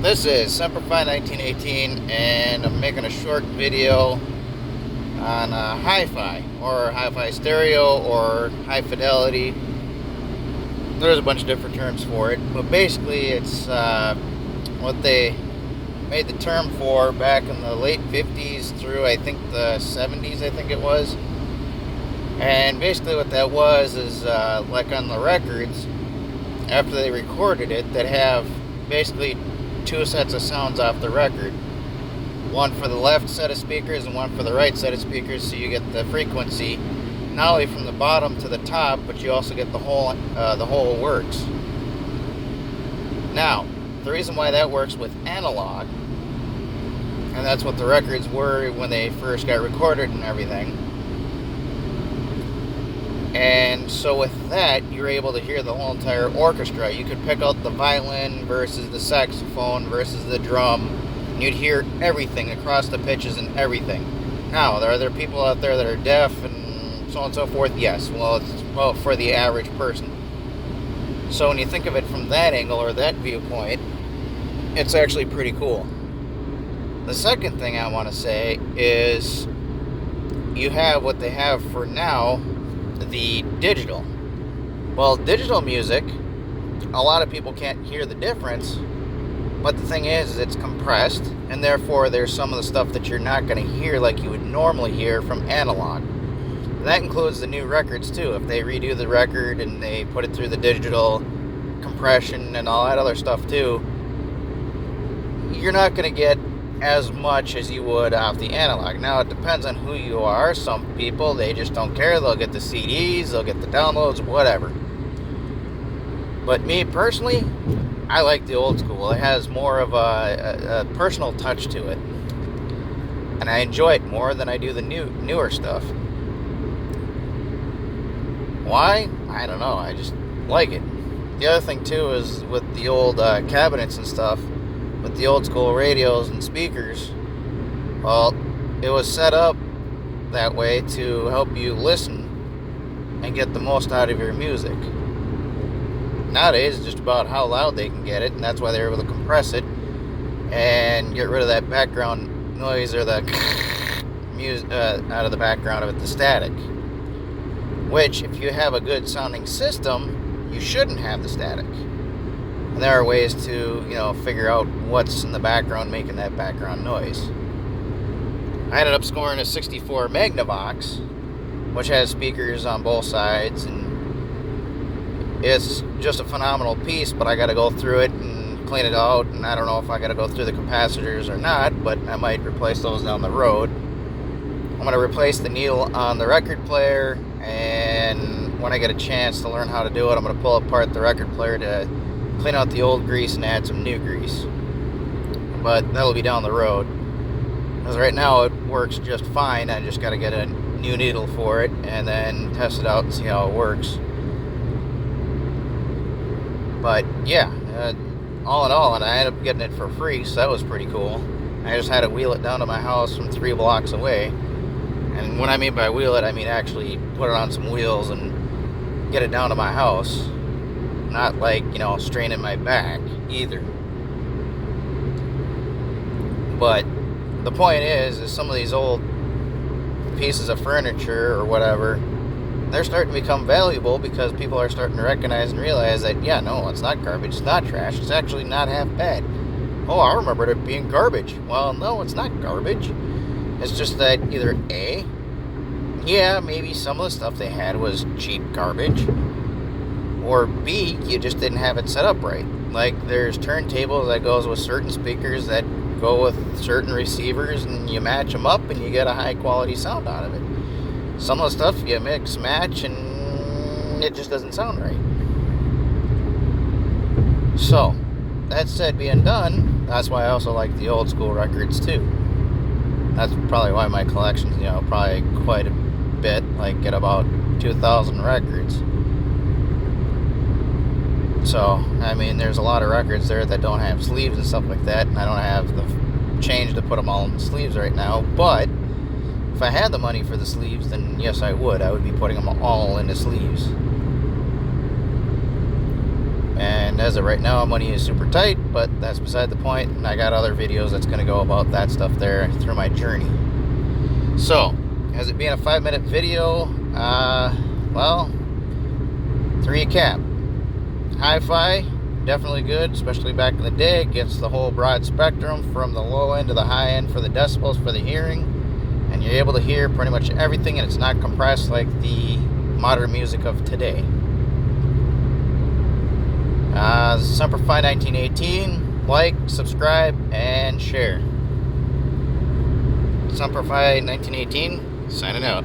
This is Semperfi 1918, and I'm making a short video on hi-fi, or hi-fi stereo, or high fidelity. There's a bunch of different terms for it, but basically it's what they made the term for back in the late 50s through I think the 70s, I think it was. And basically what that was is like on the records, after they recorded it, they'd have basically two sets of sounds off the record. One for the left set of speakers and one for the right set of speakers, so you get the frequency not only from the bottom to the top, but you also get the whole works. Now, the reason why that works with analog, and that's what the records were when they first got recorded and everything. And so with that, you're able to hear the whole entire orchestra. You could pick out the violin versus the saxophone versus the drum, and you'd hear everything across the pitches and everything. Now, are there people out there that are deaf and so on and so forth? Yes. Well, it's for the average person. So when you think of it from that angle or that viewpoint, it's actually pretty cool. The second thing I want to say is you have what they have for now, the digital. Well, digital music, a lot of people can't hear the difference, but the thing is it's compressed, and therefore there's some of the stuff that you're not going to hear like you would normally hear from analog. And that includes the new records too. If they redo the record and they put it through the digital compression and all that other stuff too, you're not going to get as much as you would off the analog. Now, it depends on who you are. Some people, they just don't care. They'll get the CDs, they'll get the downloads, whatever. But me personally, I like the old school. It has more of a personal touch to it, and I enjoy it more than I do the newer stuff. Why? I don't know. I just like it. The other thing too is with the old cabinets and stuff, with the old school radios and speakers, well, it was set up that way to help you listen and get the most out of your music. Nowadays, it's just about how loud they can get it, and that's why they're able to compress it and get rid of that background noise or the music out of the background of it, the static. Which, if you have a good sounding system, you shouldn't have the static. And there are ways to, figure out what's in the background making that background noise. I ended up scoring a 64 Magnavox, which has speakers on both sides, and it's just a phenomenal piece, but I got to go through it and clean it out, and I don't know if I got to go through the capacitors or not, but I might replace those down the road. I'm going to replace the needle on the record player, and when I get a chance to learn how to do it, I'm going to pull apart the record player to clean out the old grease and add some new grease. But that'll be down the road. Because right now it works just fine. I just got to get a new needle for it and then test it out and see how it works. But yeah, all in all, and I ended up getting it for free, so that was pretty cool. I just had to wheel it down to my house from 3 blocks away. And when I mean by wheel it, I mean actually put it on some wheels and get it down to my house. Not like, straining my back either. But the point is some of these old pieces of furniture or whatever, they're starting to become valuable because people are starting to recognize and realize that, no, it's not garbage, it's not trash, it's actually not half bad. Oh, I remembered it being garbage. Well, no, it's not garbage. It's just that either A, maybe some of the stuff they had was cheap garbage, or B, you just didn't have it set up right. Like, there's turntables that goes with certain speakers that go with certain receivers, and you match them up and you get a high quality sound out of it. Some of the stuff you mix, match, and it just doesn't sound right. So, that said being done, that's why I also like the old school records too. That's probably why my collection's, probably quite a bit, like at about 2,000 records. So, there's a lot of records there that don't have sleeves and stuff like that, and I don't have the change to put them all in the sleeves right now, but if I had the money for the sleeves, then yes, I would be putting them all in the sleeves. And And as of right now, I'm going to use super tight, but that's beside the point. And I got other videos that's going to go about that stuff there through my journey. So, as it being a 5-minute video, well, to recap, hi-fi, definitely good, especially back in the day. It gets the whole broad spectrum from the low end to the high end for the decibels for the hearing, and you're able to hear pretty much everything, and it's not compressed like the modern music of today. Semperfi 1918, like, subscribe, and share. Semperfi 1918, signing out.